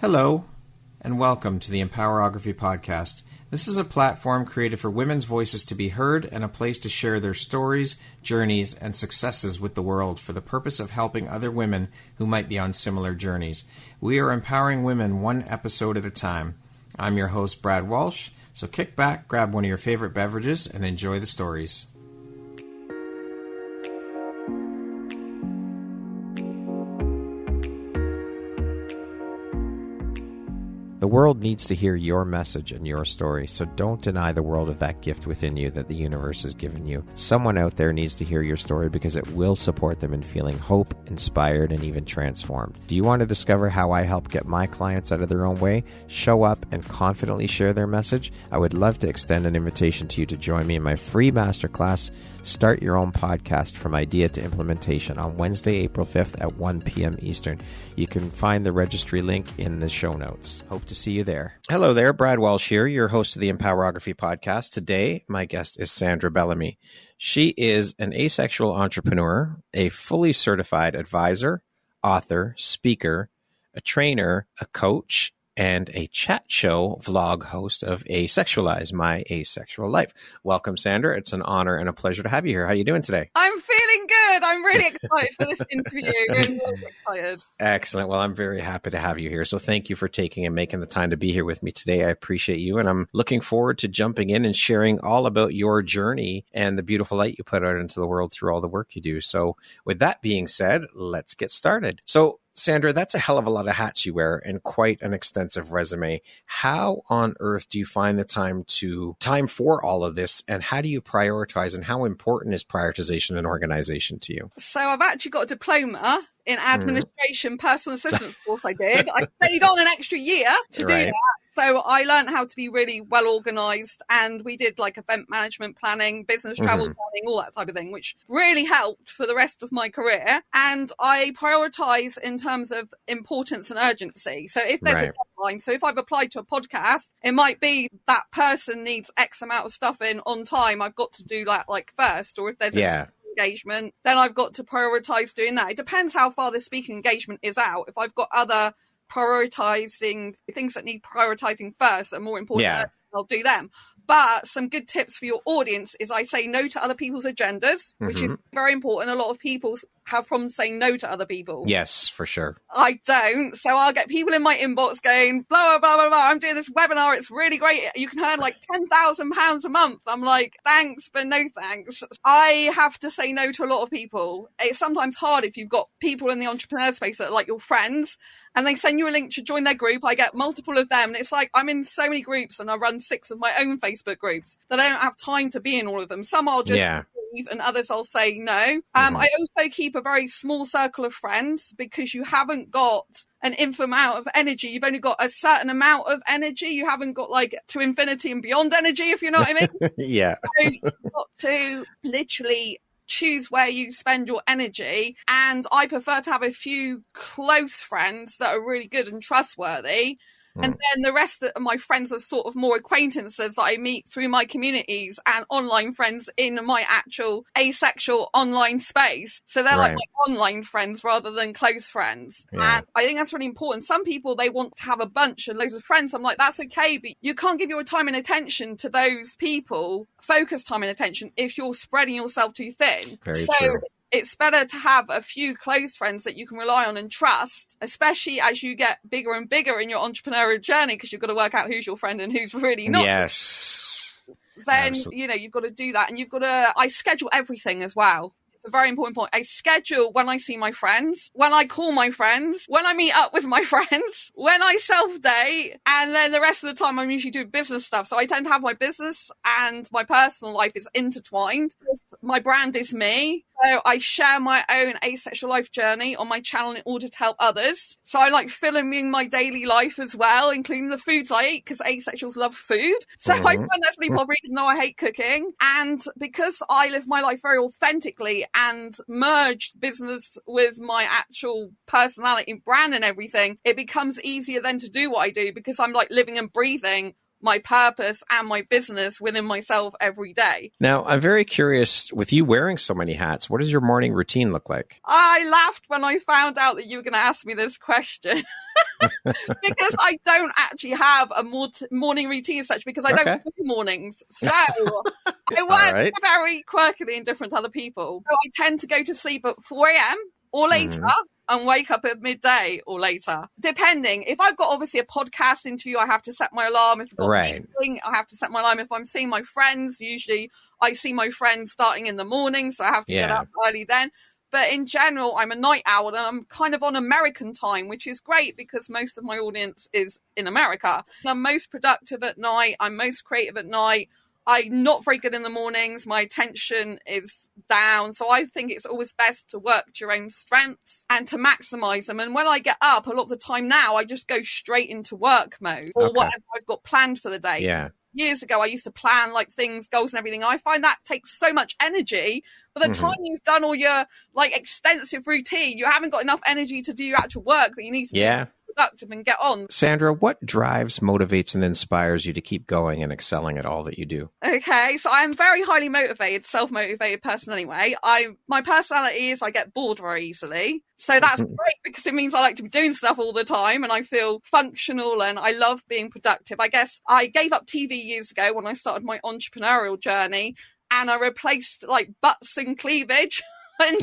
Hello, and welcome to the Empowerography Podcast. This is a platform created for women's voices to be heard and a place to share their stories, journeys, and successes with the world for the purpose of helping other women who might be on similar journeys. We are empowering women one episode at a time. I'm your host, Brad Walsh, so kick back, grab one of your favorite beverages, and enjoy the stories. The world needs to hear your message and your story, so don't deny the world of that gift within you that the universe has given you. Someone out there needs to hear your story because it will support them in feeling hope, inspired, and even transformed. Do you want to discover how I help get my clients out of their own way, show up, and confidently share their message? I would love to extend an invitation to you to join me in my free masterclass, Start Your Own Podcast from Idea to Implementation, on Wednesday, April 5th at 1 p.m. Eastern. You can find the registry link in the show notes. Hope to see you there. Hello there, Brad Walsh here, your host of the Empowerography Podcast. Today, my guest is Sandra Bellamy. She is an asexual entrepreneur, a fully certified advisor, author, speaker, a trainer, a coach, and a chat show vlog host of Asexualize, My Asexual Life. Welcome, Sandra. It's an honor and a pleasure to have you here. How are you doing today? I'm feeling good. I'm really excited for this interview. I'm really excited. Excellent. Well, I'm very happy to have you here. So thank you for taking and making the time to be here with me today. I appreciate you. And I'm looking forward to jumping in and sharing all about your journey and the beautiful light you put out into the world through all the work you do. So with that being said, let's get started. So Sandra, that's a hell of a lot of hats you wear and quite an extensive resume. How on earth do you find the time for all of this, and how do you prioritize, and how important is prioritization and organization to you? So I've actually got a diploma in administration, personal assistance course I did. I stayed on an extra year to do that. So I learned how to be really well organized, and we did like event management planning, business travel planning, all that type of thing, which really helped for the rest of my career. And I prioritize in terms of importance and urgency. So if there's a deadline, so if I've applied to a podcast, it might be that person needs X amount of stuff in on time. I've got to do that like first, or if there's a engagement, then I've got to prioritize doing that. It depends how far the speaking engagement is out. If I've got other prioritizing things that need prioritizing first and more important, I'll do them. But some good tips for your audience is I say no to other people's agendas, which is very important. A lot of people have problems saying no to other people. Yes, for sure. I don't. So I'll get people in my inbox going, blah, blah, blah, blah. I'm doing this webinar. It's really great. You can earn like £10,000 a month. I'm like, thanks, but no thanks. I have to say no to a lot of people. It's sometimes hard if you've got people in the entrepreneur space that are like your friends and they send you a link to join their group. I get multiple of them. And it's like, I'm in so many groups and I run 6 of my own Facebook groups that I don't have time to be in all of them. Some I'll just leave and others I'll say no. I also keep a very small circle of friends because you haven't got an infinite amount of energy. You've only got a certain amount of energy. You haven't got like to infinity and beyond energy, if you know what I mean. So you've got to literally choose where you spend your energy. And I prefer to have a few close friends that are really good and trustworthy. And then the rest of my friends are sort of more acquaintances that I meet through my communities and online friends in my actual asexual online space. So they're like my online friends rather than close friends. And I think that's really important. Some people, they want to have a bunch and loads of friends. I'm like, that's okay, but you can't give your time and attention to those people, focus time and attention, if you're spreading yourself too thin. Very true. It's better to have a few close friends that you can rely on and trust, especially as you get bigger and bigger in your entrepreneurial journey, because you've got to work out who's your friend and who's really not. Yes. Then, you've got to do that. And I schedule everything as well. It's a very important point. I schedule when I see my friends, when I call my friends, when I meet up with my friends, when I self-date, and then the rest of the time I'm usually doing business stuff. So I tend to have my business and my personal life is intertwined. My brand is me. So I share my own asexual life journey on my channel in order to help others. So I like filming my daily life as well, including the foods I eat, because asexuals love food. So I find that's really popular, even though I hate cooking. And because I live my life very authentically and merged business with my actual personality, brand and everything, it becomes easier then to do what I do because I'm like living and breathing my purpose and my business within myself every day. Now, I'm very curious, with you wearing so many hats, what does your morning routine look like? I laughed when I found out that you were going to ask me this question. Because I don't actually have a morning routine as such, because I don't do mornings. So I work very quirkily and different to other people. So I tend to go to sleep at 4 a.m. or later and wake up at midday or later, depending. If I've got obviously a podcast interview, I have to set my alarm. If I've got a meeting, I have to set my alarm. If I'm seeing my friends, usually I see my friends starting in the morning, so I have to get up early then. But in general, I'm a night owl, and I'm kind of on American time, which is great because most of my audience is in America. I'm most productive at night. I'm most creative at night. I'm not very good in the mornings. My attention is down. So I think it's always best to work to your own strengths and to maximize them. And when I get up, a lot of the time now, I just go straight into work mode or whatever I've got planned for the day. Yeah. Years ago, I used to plan like things, goals and everything. I find that takes so much energy. By the time you've done all your like extensive routine, you haven't got enough energy to do your actual work that you need to do. Productive and get on. Sandra, what drives, motivates, and inspires you to keep going and excelling at all that you do? Okay, so I'm very highly motivated, self-motivated person anyway. My personality is I get bored very easily. So that's great because it means I like to be doing stuff all the time and I feel functional and I love being productive. I guess I gave up TV years ago when I started my entrepreneurial journey, and I replaced like butts and cleavage and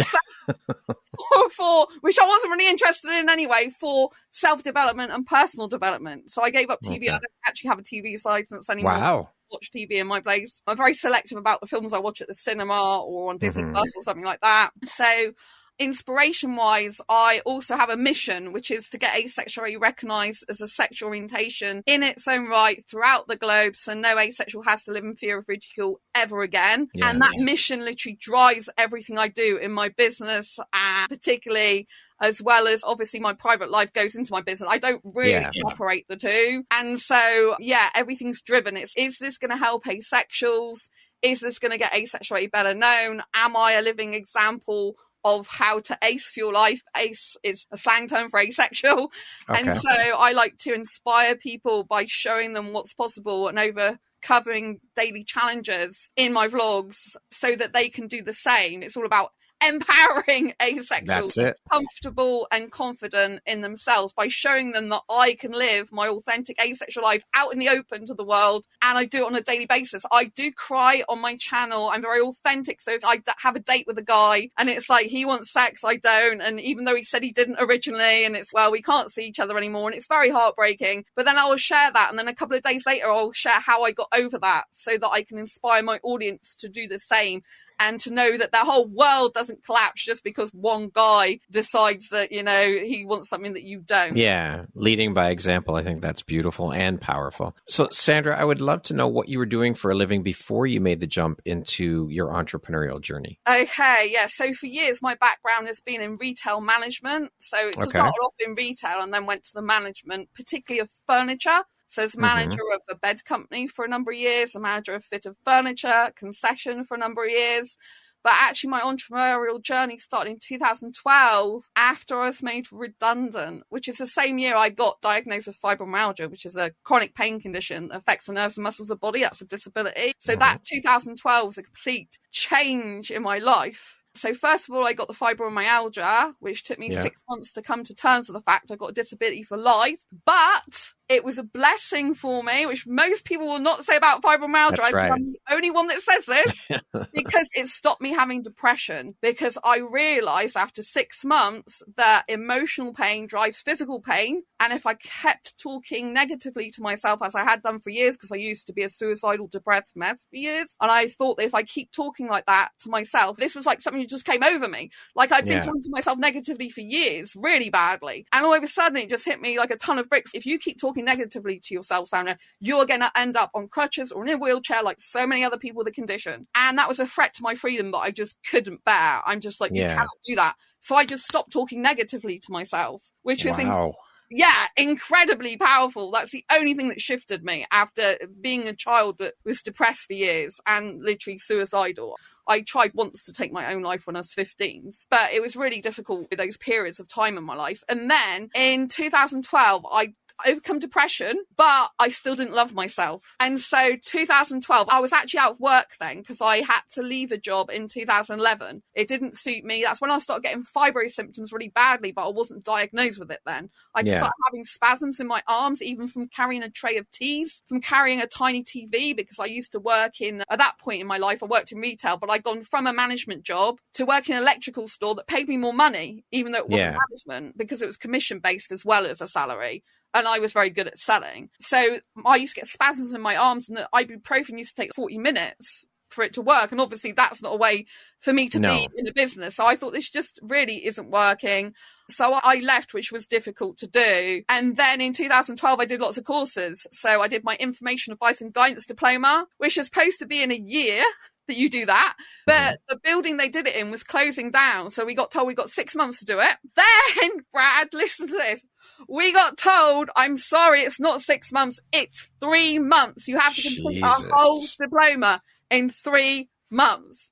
for which I wasn't really interested in anyway, for self-development and personal development. So I gave up TV. I don't actually have a TV license anymore. Wow. Watch TV in my place. I'm very selective about the films I watch at the cinema or on Disney Plus or something like that. So inspiration wise, I also have a mission, which is to get asexuality recognized as a sexual orientation in its own right throughout the globe, so no asexual has to live in fear of ridicule ever again. And that mission literally drives everything I do in my business, and particularly as well as obviously my private life goes into my business. I don't really separate the two. And so, everything's driven. Is this going to help asexuals? Is this going to get asexuality better known? Am I a living example of how to ace your life? Ace is a slang term for asexual. And so I like to inspire people by showing them what's possible and overcoming daily challenges in my vlogs so that they can do the same. It's all about empowering asexuals comfortable and confident in themselves by showing them that I can live my authentic asexual life out in the open to the world, and I do it on a daily basis. I do cry on my channel. I'm very authentic. So if I have a date with a guy and it's like he wants sex, I don't, and even though he said he didn't originally, and it's we can't see each other anymore, and it's very heartbreaking, but then I will share that, and then a couple of days later I'll share how I got over that so that I can inspire my audience to do the same and to know that their whole world doesn't collapse just because one guy decides that, he wants something that you don't. Yeah, leading by example. I think that's beautiful and powerful. So, Sandra, I would love to know what you were doing for a living before you made the jump into your entrepreneurial journey. Okay, yeah. So for years, my background has been in retail management. So it started off in retail and then went to the management, particularly of furniture. So as manager of a bed company for a number of years, a manager of fit of furniture, concession for a number of years. But actually my entrepreneurial journey started in 2012 after I was made redundant, which is the same year I got diagnosed with fibromyalgia, which is a chronic pain condition that affects the nerves and muscles of the body. That's a disability. So that 2012 was a complete change in my life. So first of all, I got the fibromyalgia, which took me 6 months to come to terms with the fact I got a disability for life. But it was a blessing for me, which most people will not say about fibromyalgia. I think I'm the only one that says this, because it stopped me having depression. Because I realized after 6 months that emotional pain drives physical pain. And if I kept talking negatively to myself, as I had done for years, because I used to be a suicidal, depressed mess for years. And I thought that if I keep talking like that to myself, this was like something that just came over me. Like I'd been talking to myself negatively for years, really badly. And all of a sudden it just hit me like a ton of bricks. If you keep talking negatively to yourself, Sandra, you're going to end up on crutches or in a wheelchair like so many other people with the condition. And that was a threat to my freedom that I just couldn't bear. I'm just like, you cannot do that. So I just stopped talking negatively to myself, which was incredibly powerful. That's the only thing that shifted me after being a child that was depressed for years and literally suicidal. I tried once to take my own life when I was 15, but it was really difficult with those periods of time in my life. And then in 2012, I overcome depression, but I still didn't love myself. And so 2012, I was actually out of work then because I had to leave a job in 2011. It didn't suit me. That's when I started getting fibro symptoms really badly, but I wasn't diagnosed with it then. I started having spasms in my arms, even from carrying a tray of teas, from carrying a tiny TV, because I used to work at that point in my life, I worked in retail, but I'd gone from a management job to work in an electrical store that paid me more money, even though it wasn't management, because it was commission based as well as a salary. And I was very good at selling. So I used to get spasms in my arms, and the ibuprofen used to take 40 minutes for it to work. And obviously that's not a way for me to be in a business. So I thought this just really isn't working. So I left, which was difficult to do. And then in 2012, I did lots of courses. So I did my information advice and guidance diploma, which is supposed to be in a year that you do that. But the building they did it in was closing down. So we got told we got 6 months to do it. Then, Brad, listen to this. We got told, I'm sorry, it's not 6 months, it's 3 months. You have to complete our whole diploma in 3 months.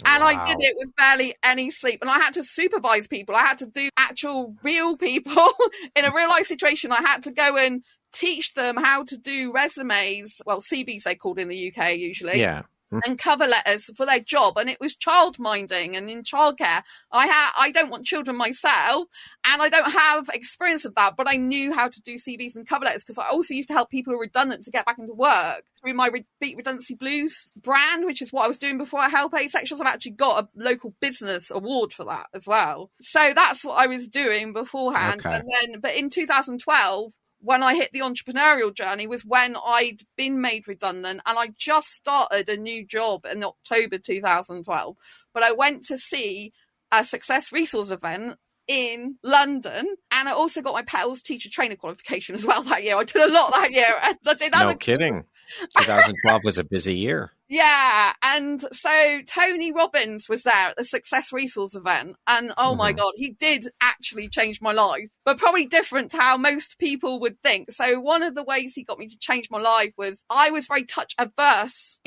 And I did it with barely any sleep. And I had to supervise people. I had to do actual real people in a real life situation. I had to go and teach them how to do resumes. Well, CVs they called in the UK usually. Yeah. And cover letters for their job. And it was child minding and in childcare. I don't want children myself, and I don't have experience of that, but I knew how to do CVs and cover letters because I also used to help people who were redundant to get back into work through my Beat Redundancy Blues brand, which is what I was doing before I help asexuals. I've actually got a local business award for that as well. So that's what I was doing beforehand. Okay. But in 2012, when I hit the entrepreneurial journey was when I'd been made redundant, and I just started a new job in October 2012. But I went to see a success resource event in London, and I also got my PETLS teacher trainer qualification as well that year. I did a lot that year. I did no kidding. 2012 was a busy year. Yeah, and so Tony Robbins was there at the Success Resource event, and oh my God, he did actually change my life, but probably different to how most people would think. So one of the ways he got me to change my life was I was very touch averse,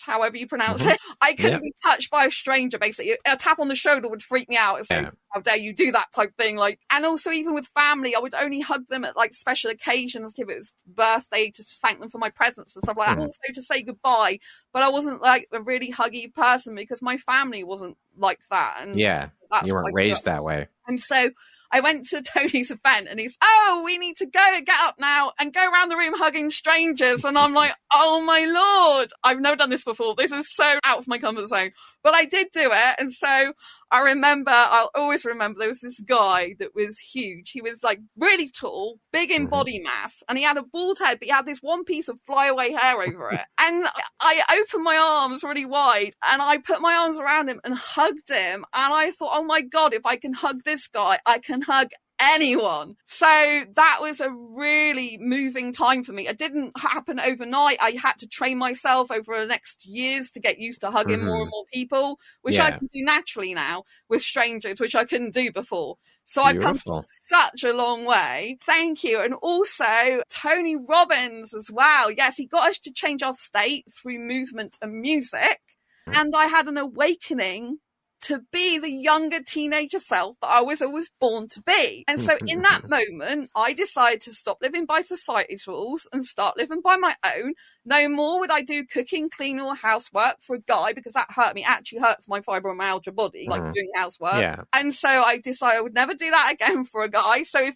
however you pronounce it. I couldn't be touched by a stranger, basically. A tap on the shoulder would freak me out. It's like, how dare you do that type thing? Like, and also even with family, I would only hug them at like special occasions, if it was birthday, to thank them for my presents and stuff like that, also to say goodbye. But I wasn't like a really huggy person because my family wasn't like that. And you weren't raised that way. And so I went to Tony's event, and he's, we need to get up now and go around the room hugging strangers. And I'm like, oh my Lord, I've never done this before. This is so out of my comfort zone. But I did do it. And so I'll always remember there was this guy that was huge. He was like really tall, big in body mass, and he had a bald head, but he had this one piece of flyaway hair over it. And I opened my arms really wide, and I put my arms around him and hugged him. And I thought, oh my God, if I can hug this guy, I can hug anyone. So that was a really moving time for me. It didn't happen overnight. I had to train myself over the next years to get used to hugging more and more people, which I can do naturally now with strangers, which I couldn't do before. So I've come such a long way. Thank you. And also Tony Robbins as well. Yes, he got us to change our state through movement and music. And I had an awakening to be the younger teenager self that I was always born to be. And so in that moment, I decided to stop living by society's rules and start living by my own. No more would I do cooking, cleaning, or housework for a guy, because that hurt me. It actually hurts my fibromyalgia body, like doing housework. Yeah. And so I decided I would never do that again for a guy. So if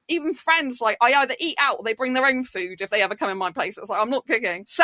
even friends, like I either eat out or they bring their own food if they ever come in my place. It's like, I'm not cooking. So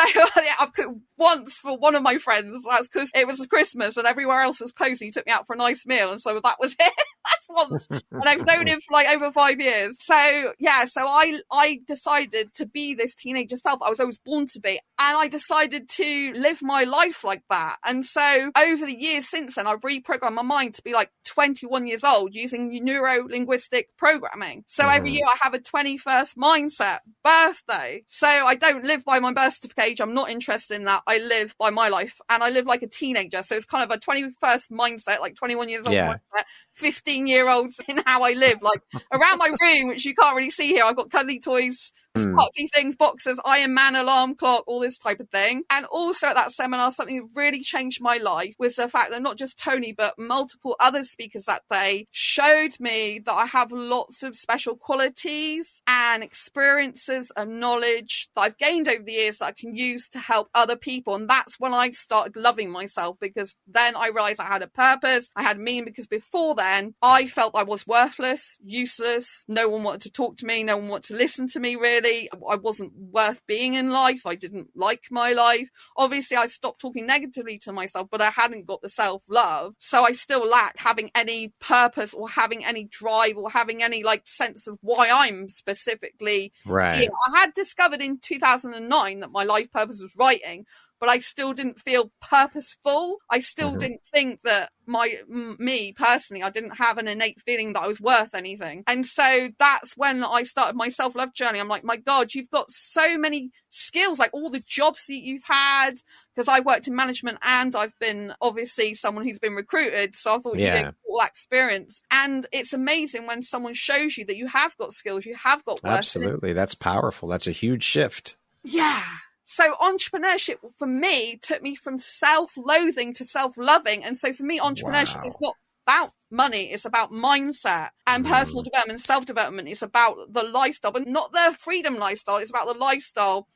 I've cooked once for one of my friends. That's because it was Christmas and everywhere else was closed. He took me out for a nice meal, and so that was it. That's once. And I've known him for like over 5 years. So yeah, so I decided to be this teenager self I was always born to be, and I decided to live my life like that. And so over the years since then, I've reprogrammed my mind to be like 21 years old using neuro-linguistic programming. So every year I have a 21st mindset birthday. So I don't live by my birth certificate age. I'm not interested in that. I live by my life, and I live like a teenager. So it's kind of a 21st mindset, like 21 years old mindset, 15-year-olds in how I live, like around my room, which you can't really see here. I've got cuddly toys sparkly things, boxes, Iron Man alarm clock, all this type of thing. And also at that seminar, something that really changed my life was the fact that not just Tony, but multiple other speakers that day showed me that I have lots of special qualities and experiences and knowledge that I've gained over the years that I can use to help other people. And that's when I started loving myself, because then I realized I had a purpose, I had meaning, because before then I felt I was worthless, useless. No one wanted to talk to me. No one wanted to listen to me, really. I wasn't worth being in life. I didn't like my life. Obviously, I stopped talking negatively to myself, but I hadn't got the self-love. So I still lacked having any purpose or having any drive or having any sense of why I'm specifically here. I had discovered in 2009 that my life purpose was writing, but I still didn't feel purposeful. I still didn't think that me personally, I didn't have an innate feeling that I was worth anything. And so that's when I started my self-love journey. I'm like, my God, you've got so many skills, like all the jobs that you've had, because I worked in management and I've been obviously someone who's been recruited. So I thought you get all that experience. And it's amazing when someone shows you that you have got skills, you have got worth. Absolutely. That's powerful. That's a huge shift. Yeah. So entrepreneurship for me took me from self-loathing to self-loving. And so for me, entrepreneurship is not about money. It's about mindset and personal development, self-development. It's about the lifestyle, but not the freedom lifestyle. It's about the lifestyle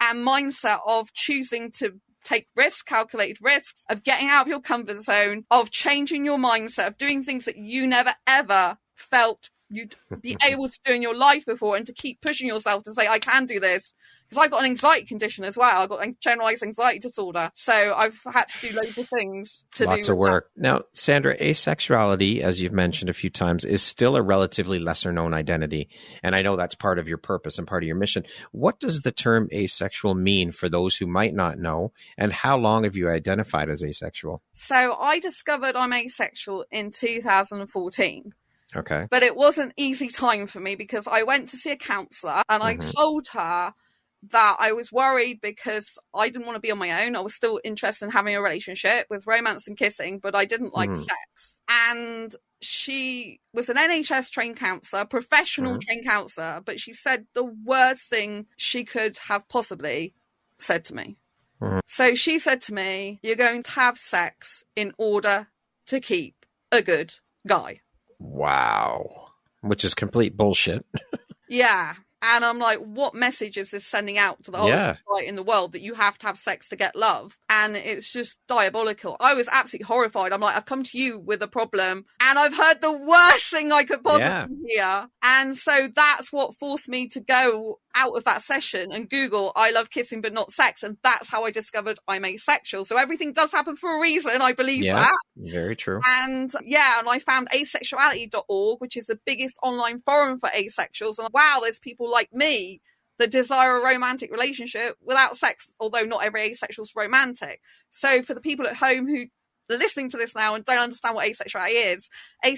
and mindset of choosing to take risks, calculated risks, of getting out of your comfort zone, of changing your mindset, of doing things that you never, ever felt you'd be able to do in your life before, and to keep pushing yourself to say, I can do this. Because I've got an anxiety condition as well. I've got a generalized anxiety disorder. So I've had to do loads of things to do. Lots of work. Now, Sandra, asexuality, as you've mentioned a few times, is still a relatively lesser known identity. And I know that's part of your purpose and part of your mission. What does the term asexual mean for those who might not know? And how long have you identified as asexual? So I discovered I'm asexual in 2014. Okay. But it was an easy time for me, because I went to see a counsellor and I told her that I was worried because I didn't want to be on my own. I was still interested in having a relationship with romance and kissing, but I didn't like sex. And she was an NHS trained counsellor, professional trained counsellor, but she said the worst thing she could have possibly said to me. So she said to me, you're going to have sex in order to keep a good guy. Wow. Which is complete bullshit. Yeah. And I'm like, what message is this sending out to the whole society in the world, that you have to have sex to get love? And it's just diabolical. I was absolutely horrified. I'm like, I've come to you with a problem and I've heard the worst thing I could possibly hear. And so that's what forced me to go out of that session and Google, I love kissing but not sex. And that's how I discovered I'm asexual. So everything does happen for a reason. I believe that. Very true. And and I found asexuality.org, which is the biggest online forum for asexuals. And wow, there's people like me that desire a romantic relationship without sex, although not every asexual is romantic. So for the people at home who are listening to this now and don't understand what asexuality is a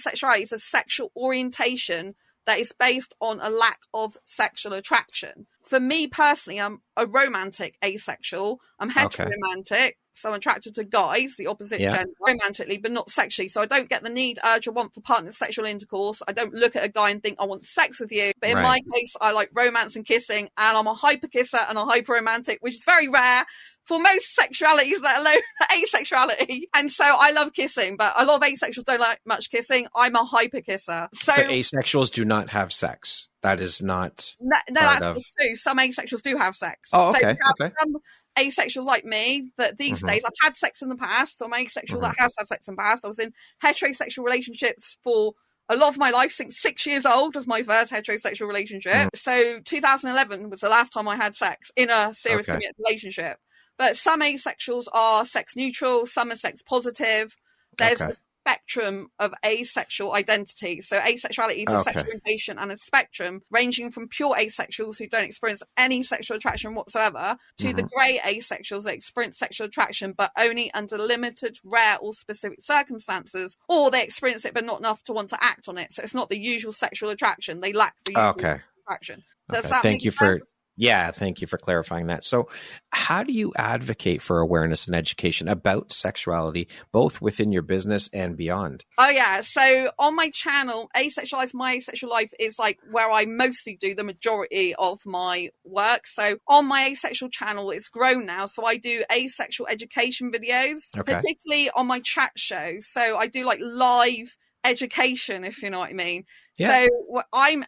sexual orientation that is based on a lack of sexual attraction. For me personally, I'm a romantic asexual. I'm heteroromantic, so I'm attracted to guys, the opposite gender, romantically, but not sexually. So I don't get the need, urge, or want for partner sexual intercourse. I don't look at a guy and think, I want sex with you. But in my case, I like romance and kissing, and I'm a hyper kisser and a hyper romantic, which is very rare for most sexualities, let alone asexuality. And so I love kissing, but a lot of asexuals don't like much kissing. I'm a hyper kisser. So but asexuals do not have sex. That is not. No, that's not true. Some asexuals do have sex. Oh, okay. So some asexuals like me that these days, I've had sex in the past. So I'm asexual that has had sex in the past. I was in heterosexual relationships for a lot of my life. Since 6 years old was my first heterosexual relationship. So 2011 was the last time I had sex in a serious committed relationship. But some asexuals are sex neutral, some are sex positive. There's a spectrum of asexual identity. So asexuality is a sexual orientation and a spectrum ranging from pure asexuals who don't experience any sexual attraction whatsoever to the grey asexuals that experience sexual attraction but only under limited, rare or specific circumstances, or they experience it but not enough to want to act on it. So it's not the usual sexual attraction. They lack the usual attraction. Does that Thank you for Yeah, thank you for clarifying that. So how do you advocate for awareness and education about sexuality, both within your business and beyond? Oh, yeah. So on my channel, Asexualize My Asexual Life is like where I mostly do the majority of my work. So on my asexual channel, it's grown now. So I do asexual education videos, particularly on my chat show. So I do like live education, if you know what I mean. Yeah. So I'm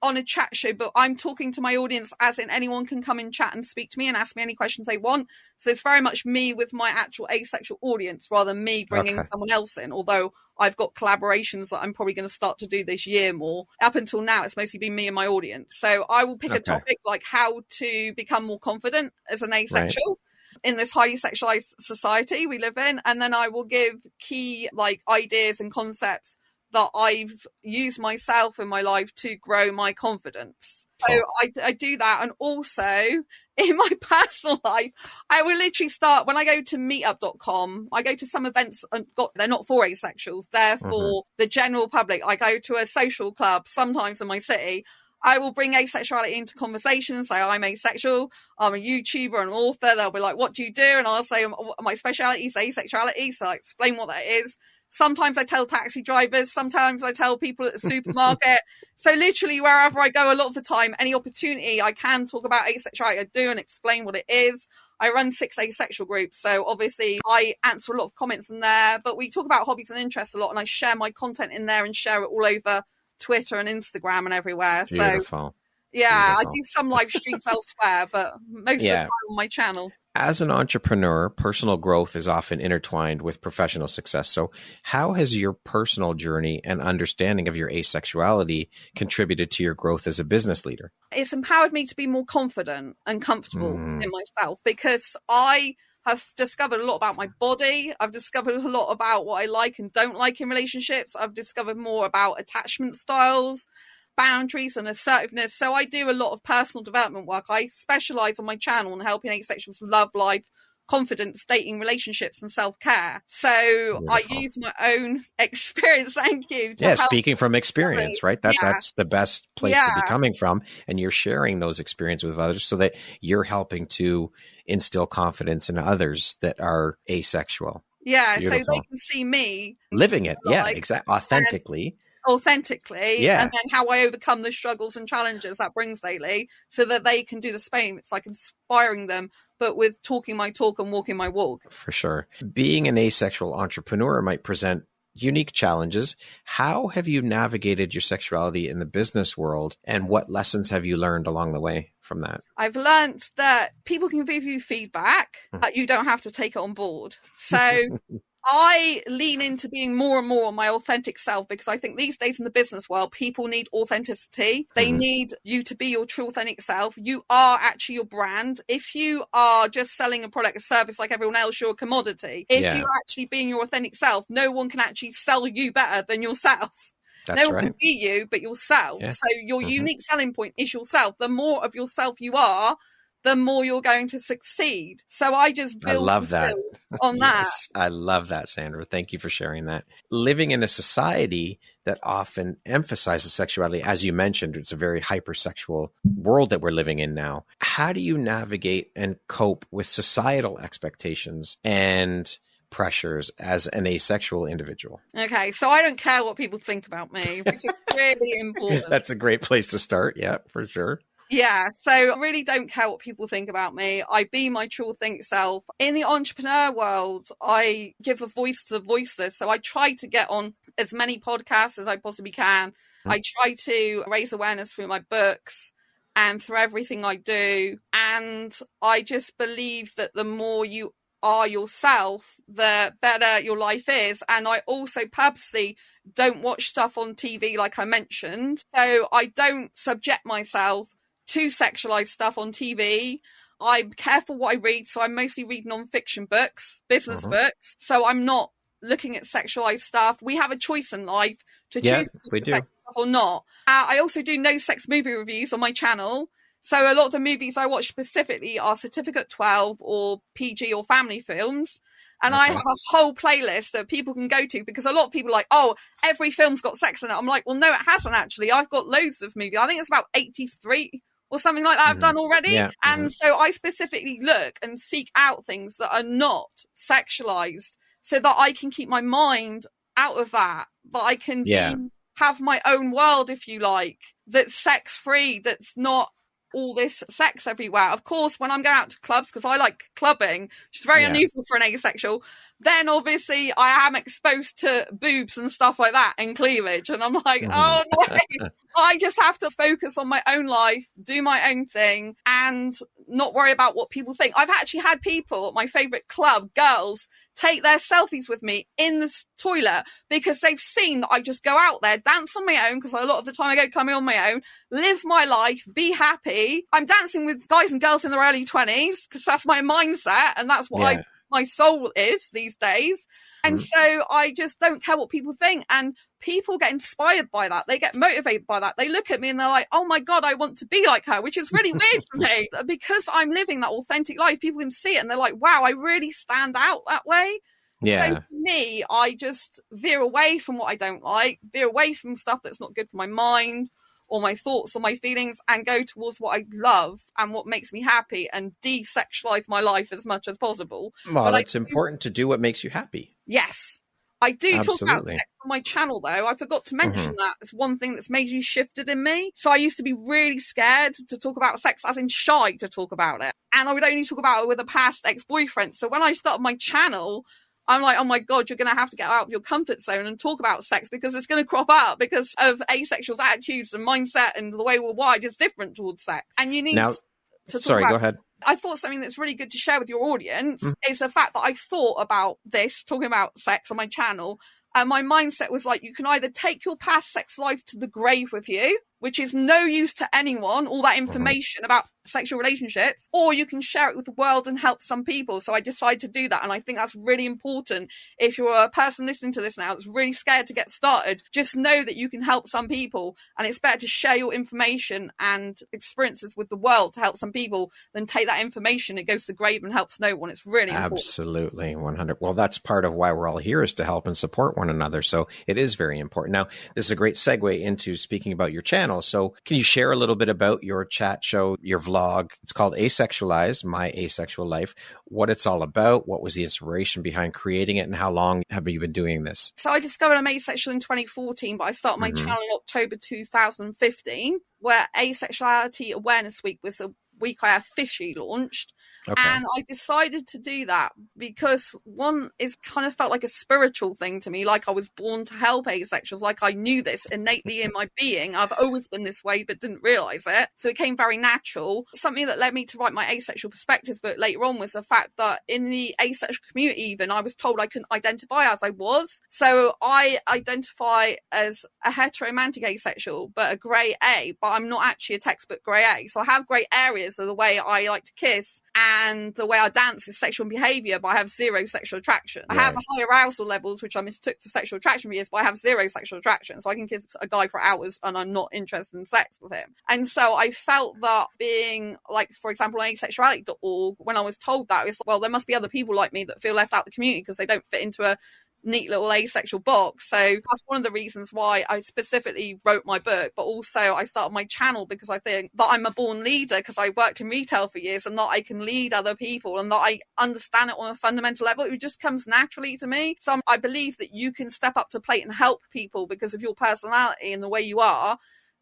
on a chat show, but I'm talking to my audience as in anyone can come and chat and speak to me and ask me any questions they want. So it's very much me with my actual asexual audience rather than me bringing someone else in, although I've got collaborations that I'm probably going to start to do this year more. Up until now, it's mostly been me and my audience. So I will pick a topic like how to become more confident as an asexual in this highly sexualized society we live in. And then I will give key like ideas and concepts that I've used myself in my life to grow my confidence. So I do that. And also in my personal life, I will literally start when I go to meetup.com. I go to some events and they're not for asexuals. They're for the general public. I go to a social club sometimes in my city. I will bring asexuality into conversation, say I'm asexual, I'm a YouTuber, an author. They'll be like, what do you do? And I'll say my speciality is asexuality. So I explain what that is. Sometimes I tell taxi drivers, sometimes I tell people at the supermarket. So literally wherever I go, a lot of the time, any opportunity I can talk about asexuality, I do and explain what it is. I run 6 asexual groups. So obviously I answer a lot of comments in there, but we talk about hobbies and interests a lot and I share my content in there and share it all over Twitter and Instagram and everywhere. Beautiful. So yeah, I do some live streams elsewhere, but most of the time on my channel. As an entrepreneur, personal growth is often intertwined with professional success. So how has your personal journey and understanding of your asexuality contributed to your growth as a business leader? It's empowered me to be more confident and comfortable in myself because I have discovered a lot about my body. I've discovered a lot about what I like and don't like in relationships. I've discovered more about attachment styles, boundaries and assertiveness. So I do a lot of personal development work. I specialize on my channel in helping asexuals love life, confidence, dating, relationships and self-care. So I use my own experience, thank you. Speaking from experience, right? That's the best place to be coming from. And you're sharing those experiences with others so that you're helping to instill confidence in others that are asexual. Yeah, beautiful. So they can see me. Living it, exactly. Authentically, and then how I overcome the struggles and challenges that brings daily so that they can do the same. It's like inspiring them, but with talking my talk and walking my walk. For sure. Being an asexual entrepreneur might present unique challenges. How have you navigated your sexuality in the business world and what lessons have you learned along the way from that? I've learned that people can give you feedback, but you don't have to take it on board. So I lean into being more and more my authentic self because I think these days in the business world, people need authenticity. They need you to be your true authentic self. You are actually your brand. If you are just selling a product or service like everyone else, you're a commodity. If you're actually being your authentic self, no one can actually sell you better than yourself. No one can be you, but yourself. So your unique selling point is yourself. The more of yourself you are, the more you're going to succeed. So I just build on that. I love that, Sandra. Thank you for sharing that. Living in a society that often emphasizes sexuality, as you mentioned, it's a very hypersexual world that we're living in now. How do you navigate and cope with societal expectations and pressures as an asexual individual? Okay, so I don't care what people think about me, which is really important. That's a great place to start. Yeah, for sure. Yeah, so I really don't care what people think about me. I be my true authentic self. In the entrepreneur world, I give a voice to the voiceless. So I try to get on as many podcasts as I possibly can. I try to raise awareness through my books and through everything I do. And I just believe that the more you are yourself, the better your life is. And I also purposely don't watch stuff on TV like I mentioned. So I don't subject myself to sexualized stuff on TV. I'm careful what I read, so I'm mostly reading non-fiction books, business books. So I'm not looking at sexualized stuff. We have a choice in life to choose sex stuff or not. I also do no sex movie reviews on my channel. So a lot of the movies I watch specifically are Certificate 12 or PG or family films. And I have a whole playlist that people can go to because a lot of people are like, oh, every film's got sex in it. I'm like, well, no, it hasn't actually. I've got loads of movies. I think it's about 83 or something like that I've done already. Yeah. And so I specifically look and seek out things that are not sexualized so that I can keep my mind out of that I can have my own world, if you like, that's sex free, that's not all this sex everywhere. Of course, when I'm going out to clubs, because I like clubbing, which is very unusual for an asexual, then obviously I am exposed to boobs and stuff like that and cleavage. And I'm like, oh no, I just have to focus on my own life, do my own thing, and not worry about what people think. I've actually had people at my favorite club, girls, take their selfies with me in the toilet because they've seen that I just go out there, dance on my own, because a lot of the time I go clubbing on my own, live my life, be happy. I'm dancing with guys and girls in their early 20s because that's my mindset and that's what my soul is these days. And so I just don't care what people think. And people get inspired by that. They get motivated by that. They look at me and they're like, oh my God, I want to be like her, which is really weird for me. Because I'm living that authentic life, people can see it and they're like, wow, I really stand out that way. Yeah. So for me, I just veer away from what I don't like, veer away from stuff that's not good for my mind or my thoughts or my feelings, and go towards what I love and what makes me happy and desexualize my life as much as possible. Well, it's important to do what makes you happy. Yes. I do talk about sex on my channel, though. I forgot to mention that. It's one thing that's majorly shifted in me. So I used to be really scared to talk about sex, as in shy to talk about it. And I would only talk about it with a past ex-boyfriend. So when I started my channel, I'm like, oh my God, you're going to have to get out of your comfort zone and talk about sex because it's going to crop up because of asexuals' attitudes and mindset, and the way we're wired is different towards sex. And you need to talk about. Go ahead. I thought something that's really good to share with your audience is the fact that I thought about this, talking about sex on my channel, and my mindset was like, you can either take your past sex life to the grave with you, which is no use to anyone, all that information about sexual relationships, or you can share it with the world and help some people. So I decided to do that. And I think that's really important. If you're a person listening to this now that's really scared to get started, just know that you can help some people. And it's better to share your information and experiences with the world to help some people than take that information, it goes to the grave and helps no one. It's really important. Absolutely, 100. Well, that's part of why we're all here, is to help and support one another. So it is very important. Now, this is a great segue into speaking about your channel. So can you share a little bit about your chat show, your vlog? It's called Asexualize, My Asexual Life. What it's all about, what was the inspiration behind creating it, and how long have you been doing this? So I discovered I'm asexual in 2014, but I started my channel in October 2015, where Asexuality Awareness Week was a week I officially launched. And I decided to do that because one is kind of felt like a spiritual thing to me, like I was born to help asexuals, like I knew this innately in my being. I've always been this way but didn't realize it, so it came very natural. Something that led me to write my Asexual Perspectives book later on was the fact that in the asexual community, even I was told I couldn't identify as I was. So I identify as a heteromantic asexual but a grey A, but I'm not actually a textbook grey A. So I have grey areas of the way I like to kiss and the way I dance is sexual behaviour, but I have zero sexual attraction. I have high arousal levels, which I mistook for sexual attraction for years, but I have zero sexual attraction. So I can kiss a guy for hours and I'm not interested in sex with him. And so I felt that being, like, for example, on asexuality.org, when I was told that, it's well, there must be other people like me that feel left out of the community because they don't fit into a neat little asexual box. So that's one of the reasons why I specifically wrote my book, but also I started my channel because I think that I'm a born leader because I worked in retail for years and that I can lead other people and that I understand it on a fundamental level. It just comes naturally to me. So I believe that you can step up to plate and help people because of your personality and the way you are.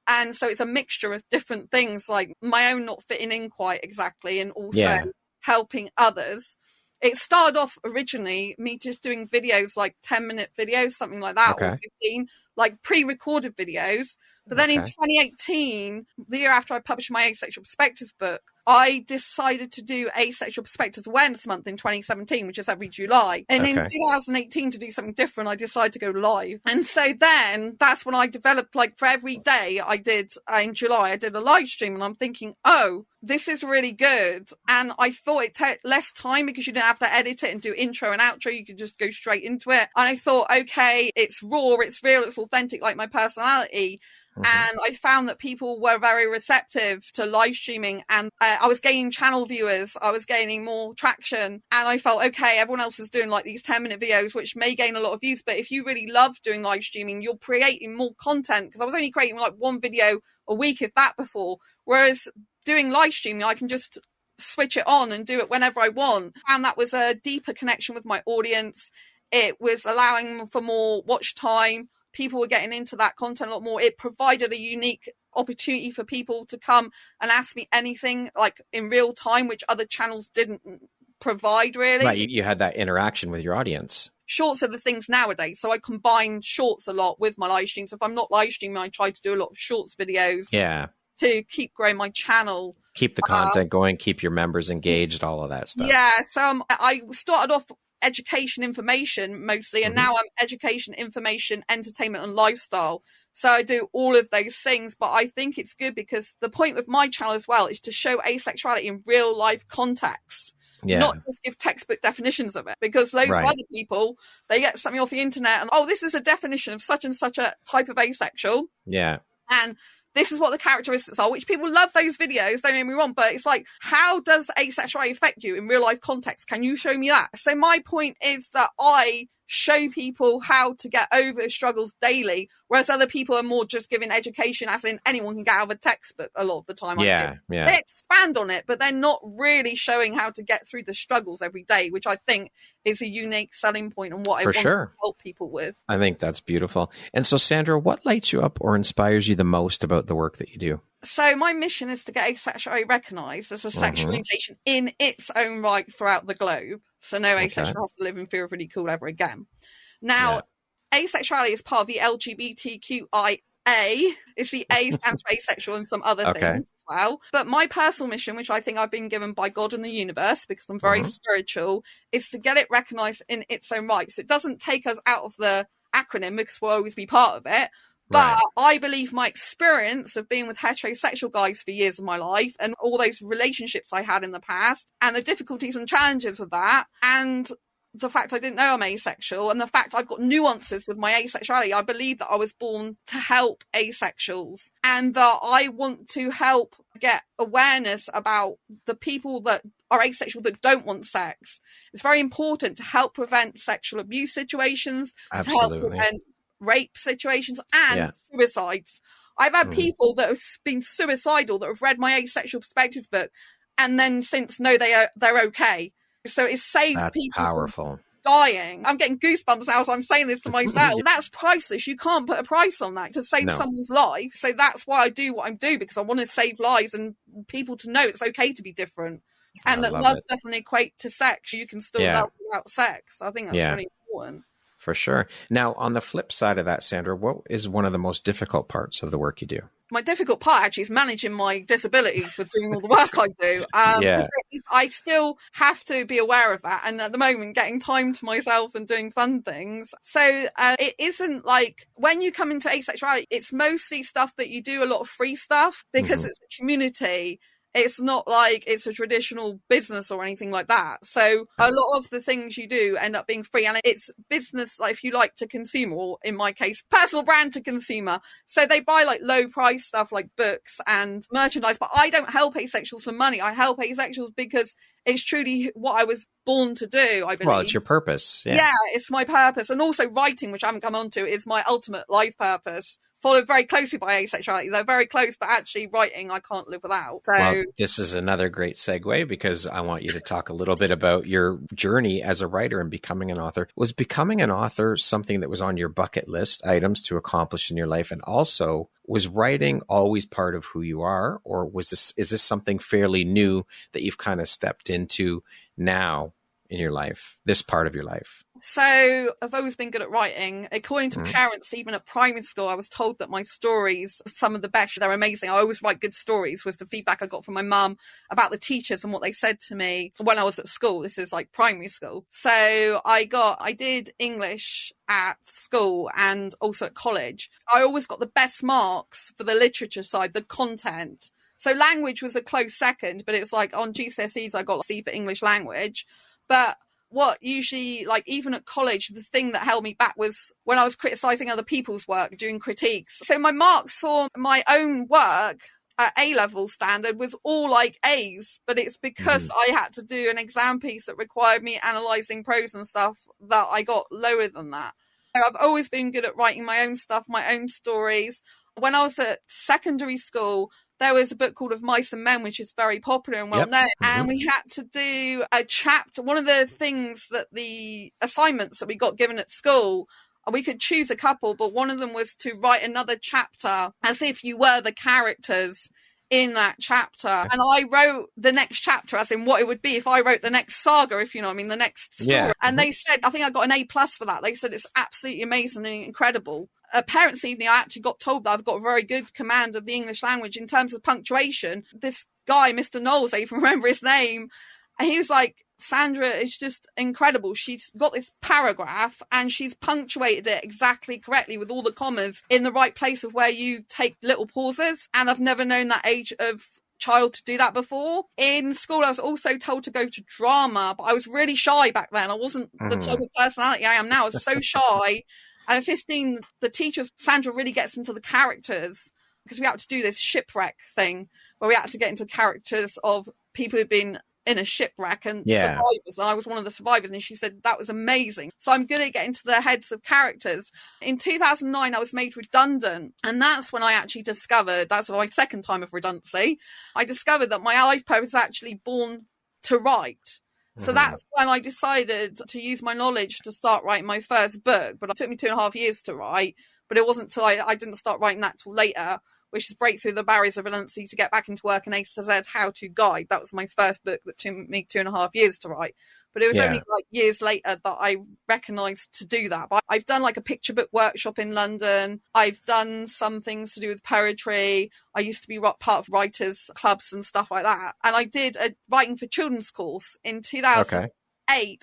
And so it's a mixture of different things, like my own not fitting in quite exactly and also helping others. It started off originally me just doing videos, like 10-minute videos, something like that, or 15, like pre-recorded videos. But then in 2018, the year after I published my Asexual Perspectives book, I decided to do Asexual Perspectives Awareness Month in 2017, which is every July. And in 2018, to do something different, I decided to go live. And so then that's when I developed, like, for every day I did in July, I did a live stream and I'm thinking, oh, this is really good. And I thought it took less time because you didn't have to edit it and do intro and outro. You could just go straight into it. And I thought, okay, it's raw, it's real, it's authentic, like my personality. And I found that people were very receptive to live streaming and I was gaining channel viewers. I was gaining more traction and I felt, okay, everyone else is doing like these 10-minute videos, which may gain a lot of views. But if you really love doing live streaming, you're creating more content because I was only creating like one video a week, if that, before. Whereas doing live streaming, I can just switch it on and do it whenever I want. And that was a deeper connection with my audience. It was allowing for more watch time. People were getting into that content a lot more. It provided a unique opportunity for people to come and ask me anything like in real time, which other channels didn't provide really. Right, you had that interaction with your audience. Shorts are the things nowadays. So I combine shorts a lot with my live streams. If I'm not live streaming, I try to do a lot of shorts videos to keep growing my channel. Keep the content going, keep your members engaged, all of that stuff. Yeah, so I started off education information mostly, and now I'm education, information, entertainment and lifestyle. So I do all of those things, but I think it's good because the point with my channel as well is to show asexuality in real life contexts. Not just give textbook definitions of it, because loads of other people, they get something off the internet and, oh, this is a definition of such and such a type of asexual. Yeah. And this is what the characteristics are, which people love those videos, don't get me wrong, but it's like, how does asexuality affect you in real life context? Can you show me that? So my point is that I show people how to get over struggles daily, whereas other people are more just giving education, as in anyone can get out of a textbook a lot of the time. They expand on it, but they're not really showing how to get through the struggles every day, which I think is a unique selling point and what I want to help people with. I think that's beautiful. And so, Sandra, what lights you up or inspires you the most about the work that you do? So my mission is to get asexuality recognised as a sexual orientation in its own right throughout the globe. So no asexual has to live in fear of ridicule ever again. Now, asexuality is part of the LGBTQIA. It's the A stands for asexual and some other things as well. But my personal mission, which I think I've been given by God and the universe, because I'm very spiritual, is to get it recognised in its own right. So it doesn't take us out of the acronym, because we'll always be part of it. But I believe my experience of being with heterosexual guys for years of my life and all those relationships I had in the past and the difficulties and challenges with that, and the fact I didn't know I'm asexual, and the fact I've got nuances with my asexuality, I believe that I was born to help asexuals, and that I want to help get awareness about the people that are asexual that don't want sex. It's very important to help prevent sexual abuse situations, to help prevent rape situations and suicides. I've had people that have been suicidal that have read my asexual perspectives book and then since know they're okay. So it saved people from dying. I'm getting goosebumps now as I'm saying this to myself. That's priceless. You can't put a price on that to save someone's life. So that's why I do what I do, because I want to save lives and people to know it's okay to be different, and that love doesn't equate to sex. You can still love without sex. I think that's really important. For sure. Now, on the flip side of that, Sandra, what is one of the most difficult parts of the work you do? My difficult part actually is managing my disabilities with doing all the work I do. I still have to be aware of that. And at the moment, getting time to myself and doing fun things. So it isn't like when you come into asexuality, it's mostly stuff that you do a lot of free stuff because it's a community. It's not like it's a traditional business or anything like that. So a lot of the things you do end up being free, and it's business, like if you like to consumer, or in my case, personal brand to consumer. So they buy like low price stuff like books and merchandise, but I don't help asexuals for money. I help asexuals because it's truly what I was born to do, I believe. Well, it's your purpose. Yeah, it's my purpose. And also writing, which I haven't come on to, is my ultimate life purpose. Followed very closely by asexuality. They're very close, but actually writing I can't live without. So, well, this is another great segue, because I want you to talk a little bit about your journey as a writer and becoming an author. Was becoming an author something that was on your bucket list items to accomplish in your life? And also, was writing always part of who you are, or is this something fairly new that you've kind of stepped into now in your life, this part of your life? So I've always been good at writing. According to parents, even at primary school, I was told that my stories are some of the best. They're amazing. I always write good stories, was the feedback I got from my mum about the teachers and what they said to me when I was at school. This is like primary school. So I did English at school and also at college. I always got the best marks for the literature side, the content. So language was a close second, but it was like on GCSEs, I got C for English language. But what usually, like even at college, the thing that held me back was when I was criticising other people's work, doing critiques. So my marks for my own work at A-level standard was all like A's, but it's because I had to do an exam piece that required me analysing prose and stuff that I got lower than that. So I've always been good at writing my own stuff, my own stories. When I was at secondary school, there was a book called Of Mice and Men, which is very popular and well known. And we had to do a chapter. One of the things that the assignments that we got given at school, we could choose a couple, but one of them was to write another chapter as if you were the characters in that chapter. And I wrote the next chapter as in what it would be if I wrote the next saga, if you know what I mean, the next story. Yeah. And they said, I think I got an A+ for that. They said it's absolutely amazing and incredible. At parents' evening, I actually got told that I've got a very good command of the English language in terms of punctuation. This guy, Mr. Knowles, I even remember his name, and he was like, Sandra is just incredible. She's got this paragraph and she's punctuated it exactly correctly with all the commas in the right place of where you take little pauses. And I've never known that age of child to do that before. In school, I was also told to go to drama, but I was really shy back then. I wasn't the type of personality I am now. I was so shy. And at 15, the teachers, Sandra really gets into the characters, because we had to do this shipwreck thing where we had to get into characters of people who've been in a shipwreck and survivors, and I was one of the survivors, and she said that was amazing. So I'm good at getting to the heads of characters. In 2009 I was made redundant, and that's when I actually discovered, that's my second time of redundancy, I discovered that my life purpose is actually born to write. So that's when I decided to use my knowledge to start writing my first book. But it took me 2.5 years to write, but it wasn't till I didn't start writing that till later, which is Break Through the Barriers of Redundancy to Get Back into Work and A to Z How to Guide. That was my first book that took me 2.5 years to write. But it was only like years later that I recognised to do that. But I've done like a picture book workshop in London. I've done some things to do with poetry. I used to be part of writers' clubs and stuff like that. And I did a writing for children's course in 2008.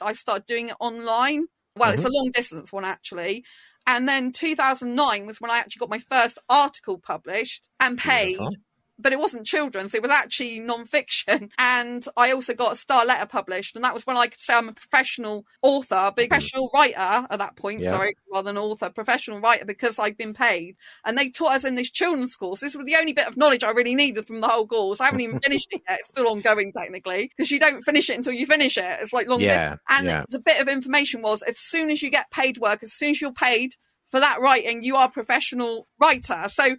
I started doing it online. Well, it's a long distance one actually. And then 2009 was when I actually got my first article published and paid. Beautiful. But it wasn't children's, it was actually non-fiction. And I also got a star letter published. And that was when I could say I'm a professional author, a big professional writer at that point, rather than author, professional writer, because I'd been paid. And they taught us in this children's course. This was the only bit of knowledge I really needed from the whole course. I haven't even finished it yet. It's still ongoing technically, because you don't finish it until you finish it. It's like long distance. And the bit of information was, as soon as you get paid work, as soon as you're paid for that writing, you are a professional writer. So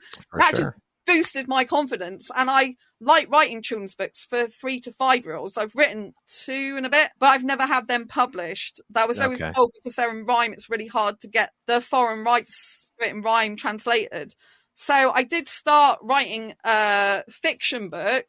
just boosted my confidence, and I like writing children's books for 3 to 5 year olds. I've written 2 and a bit, but I've never had them published. That was always told, because they're in rhyme, it's really hard to get the foreign rights written rhyme translated. So I did start writing a fiction book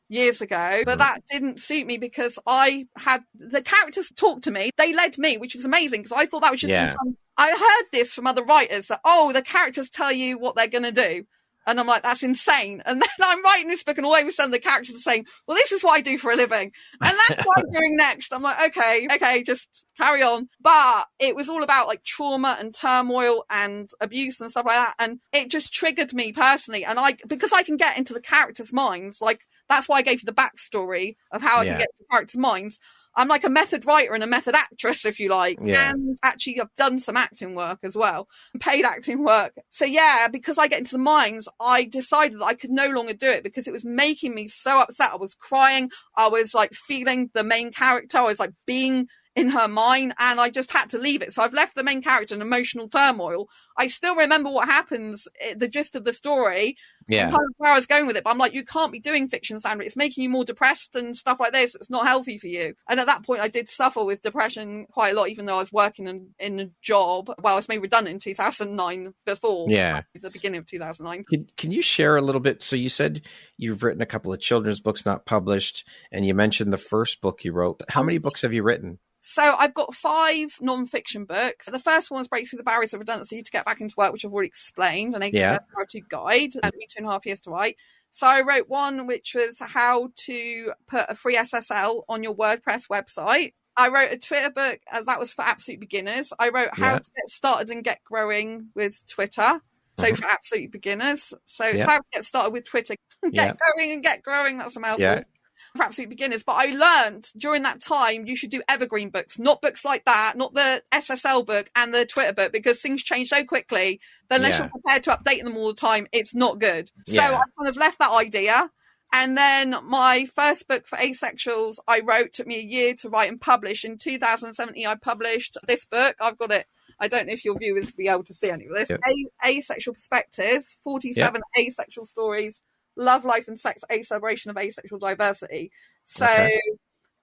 years ago, but that didn't suit me, because I had the characters talk to me. They led me, which is amazing, because I thought that was just I heard this from other writers that, the characters tell you what they're going to do. And I'm like, that's insane. And then I'm writing this book, and all of a sudden the characters are saying, well, this is what I do for a living. And that's what I'm doing next. I'm like, okay, just carry on. But it was all about like trauma and turmoil and abuse and stuff like that. And it just triggered me personally. And because I can get into the characters' minds, like that's why I gave you the backstory of how I can get to characters' minds. I'm like a method writer and a method actress, if you like. And actually I've done some acting work as well, paid acting work. So because I get into the minds, I decided that I could no longer do it, because it was making me so upset. I was crying. I was like feeling the main character. I was like being in her mind, and I just had to leave it. So I've left the main character in emotional turmoil. I still remember what happens, the gist of the story, and kind of where I was going with it. But I'm like, you can't be doing fiction, Sandra. It's making you more depressed and stuff like this. It's not healthy for you. And at that point, I did suffer with depression quite a lot, even though I was working in a job. Well, I was made redundant in 2009 before. The beginning of 2009. Can you share a little bit? So you said you've written a couple of children's books not published, and you mentioned the first book you wrote. How many books have you written? So I've got 5 non-fiction books. The first one was Break Through the Barriers of Redundancy to Get Back into Work, which I've already explained, and how to guide. It took me 2.5 years to write. So I wrote one which was how to put a free SSL on your WordPress website. I wrote a Twitter book, as that was for absolute beginners. I wrote how to get started and get growing with Twitter. So for absolute beginners. So it's how to get started with Twitter. Get going and get growing. That's a mouthful. For absolute beginners. But I learned during that time you should do evergreen books, not books like that, not the SSL book and the Twitter book, because things change so quickly that unless you're prepared to update them all the time, it's not good. So I kind of left that idea. And then my first book for asexuals I wrote, took me a year to write and publish. In 2017 I published this book. I've got it. I don't know if your viewers will be able to see any of this. Asexual Perspectives, 47 asexual stories Love, Life and Sex, A Celebration of Asexual Diversity. So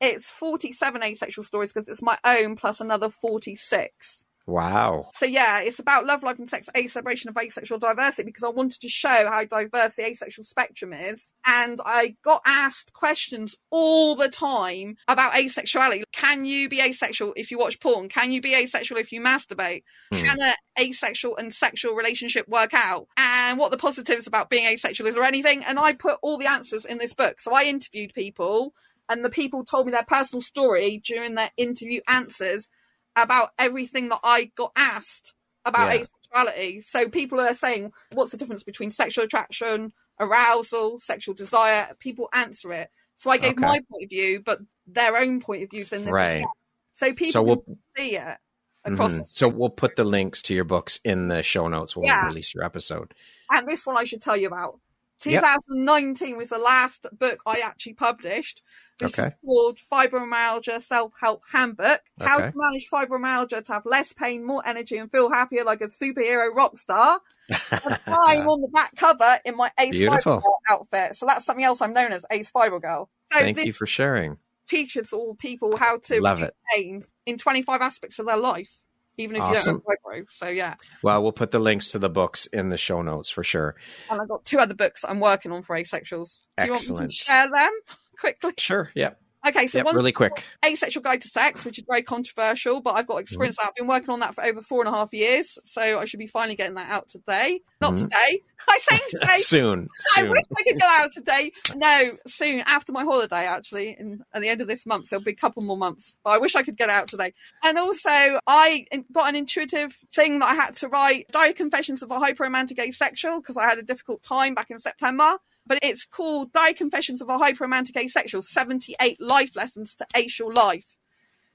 it's 47 asexual stories because it's my own plus another 46. Wow. So yeah, it's about love, life and sex, a celebration of asexual diversity, because I wanted to show how diverse the asexual spectrum is. And I got asked questions all the time about asexuality. Can you be asexual if you watch porn? Can you be asexual if you masturbate? Can an asexual and sexual relationship work out? And what the positives about being asexual? Is there anything? And I put all the answers in this book. So I interviewed people, and the people told me their personal story during their interview answers about everything that I got asked about asexuality. So people are saying, what's the difference between sexual attraction, arousal, sexual desire? People answer it. So I gave my point of view, but their own point of views in this as well. So people can see it across the So we'll put the links to your books in the show notes when we release your episode. And this one I should tell you about. 2019 was the last book I actually published. This is called Fibromyalgia Self-Help Handbook. How to manage fibromyalgia to have less pain, more energy, and feel happier like a superhero rock star. And I'm on the back cover in my Ace Fiber Girl outfit. So that's something else I'm known as, Ace Fiber Girl. So Thank you for sharing. Teaches all people how to reduce pain in 25 aspects of their life, even if you don't have fibro. So yeah. Well, we'll put the links to the books in the show notes for sure. And I've got 2 other books I'm working on for asexuals. Do you want me to share them quickly? Sure, yeah. Okay, so one really quick. Asexual Guide to Sex, which is very controversial, but I've got experience that. I've been working on that for over 4.5 years, so I should be finally getting that out today. Not today. I say today. Soon. I wish I could get out today. No, soon, after my holiday, actually, at the end of this month. So it'll be a couple more months, but I wish I could get out today. And also, I got an intuitive thing that I had to write, Diary Confessions of a Hyperromantic Asexual, because I had a difficult time back in September. But it's called Diary Confessions of a Hyperromantic Asexual, 78 Life Lessons to Ace Your Life.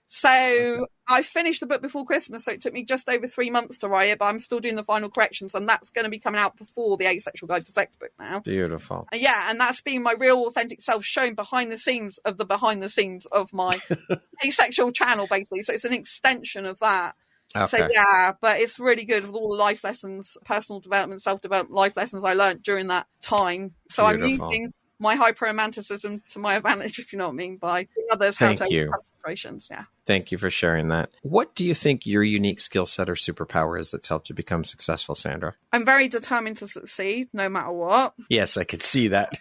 So I finished the book before Christmas, so it took me just over 3 months to write it, but I'm still doing the final corrections, and that's going to be coming out before the Asexual Guide to Sex book now. Beautiful. And that's been my real authentic self shown behind the scenes of my asexual channel, basically. So it's an extension of that. So but it's really good with all the life lessons, personal development, self-development life lessons I learned during that time. So I'm using my hyperromanticism to my advantage, if you know what I mean, by giving others how to overcome situations. Yeah. Thank you for sharing that. What do you think your unique skill set or superpower is that's helped you become successful, Sandra? I'm very determined to succeed, no matter what. Yes, I could see that.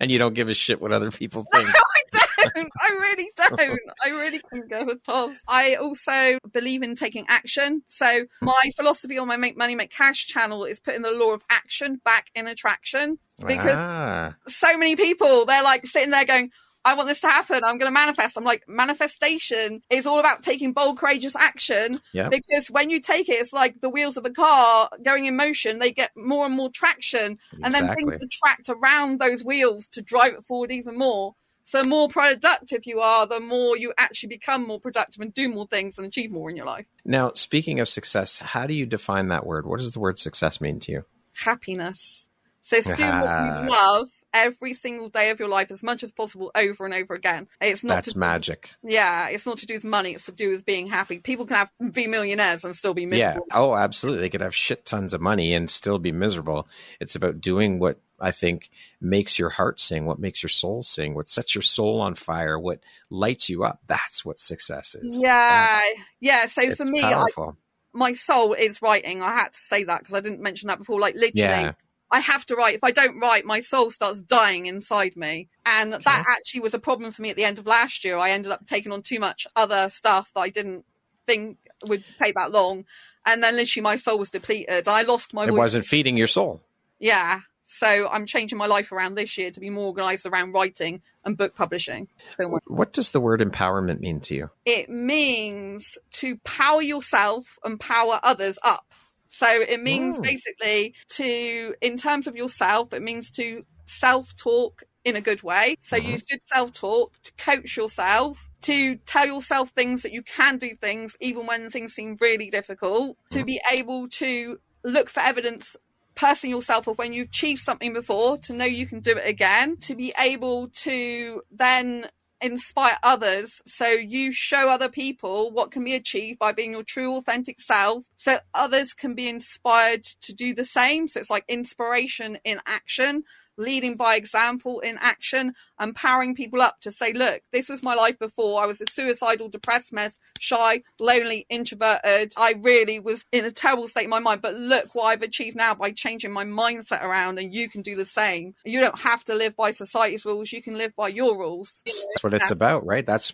And you don't give a shit what other people think. No, I don't. I really don't. I really can go with toss. I also believe in taking action. So my philosophy on my Make Money, Make Cash channel is putting the law of action back in attraction. Because so many people, they're like sitting there going, I want this to happen. I'm going to manifest. I'm like, manifestation is all about taking bold, courageous action. Yep. Because when you take it, it's like the wheels of a car going in motion. They get more and more traction. Exactly. And then things attract around those wheels to drive it forward even more. So the more productive you are, the more you actually become more productive and do more things and achieve more in your life. Now, speaking of success, how do you define that word? What does the word success mean to you? Happiness. So it's doing what you love every single day of your life as much as possible over and over again. It's not magic. It's not to do with money. It's to do with being happy. People can be millionaires and still be miserable. Yeah. Oh, absolutely. They could have shit tons of money and still be miserable. It's about doing what I think makes your heart sing, what makes your soul sing, what sets your soul on fire, what lights you up. That's what success is. Yeah. So for me, my soul is writing. I had to say that because I didn't mention that before. Like literally, I have to write. If I don't write, my soul starts dying inside me. And that actually was a problem for me at the end of last year. I ended up taking on too much other stuff that I didn't think would take that long. And then literally my soul was depleted. I lost my voice. It wasn't feeding your soul. Yeah. So I'm changing my life around this year to be more organized around writing and book publishing. What does the word empowerment mean to you? It means to power yourself and power others up. So it means basically in terms of yourself, it means to self-talk in a good way. So use good self-talk to coach yourself, to tell yourself things that you can do things, even when things seem really difficult, to be able to look for evidence personally yourself of when you've achieved something before, to know you can do it again, to be able to then inspire others. So you show other people what can be achieved by being your true, authentic self, so others can be inspired to do the same. So it's like inspiration in action, leading by example in action, empowering people up to say, look, this was my life before. I was a suicidal, depressed mess, shy, lonely, introverted. I really was in a terrible state in my mind. But look what I've achieved now by changing my mindset around, and you can do the same. You don't have to live by society's rules. You can live by your rules. That's what it's about, right? That's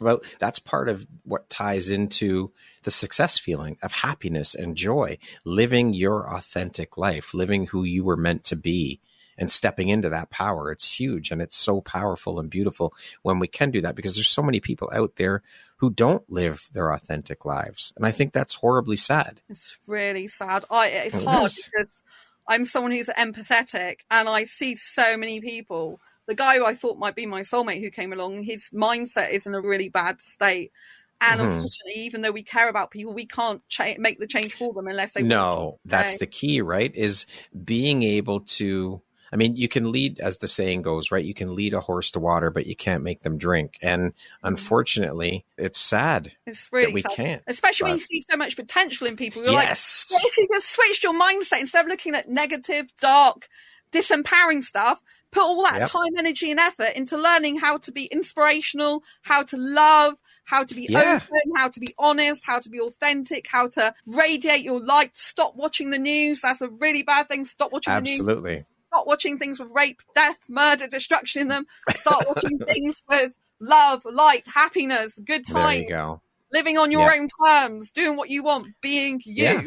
part of what ties into the success feeling of happiness and joy, living your authentic life, living who you were meant to be. And stepping into that power, it's huge. And it's so powerful and beautiful when we can do that, because there's so many people out there who don't live their authentic lives. And I think that's horribly sad. It's really sad. It's hard because I'm someone who's empathetic, and I see so many people. The guy who I thought might be my soulmate who came along, his mindset is in a really bad state. And unfortunately, even though we care about people, we can't make the change for them unless they No, that's the key, right? Is being able to... I mean, you can lead, as the saying goes, right? You can lead a horse to water, but you can't make them drink. And unfortunately, it's sad. It's really that we sad. can't. Especially when you see so much potential in people. You're like, if you just switched your mindset, instead of looking at negative, dark, disempowering stuff, put all that time, energy, and effort into learning how to be inspirational, how to love, how to be open, how to be honest, how to be authentic, how to radiate your light. Stop watching the news. That's a really bad thing. Stop watching the news. Absolutely. Start watching things with rape, death, murder, destruction in them. Start watching things with love, light, happiness, good times. There you go. Living on your own terms, doing what you want, being you. Yeah,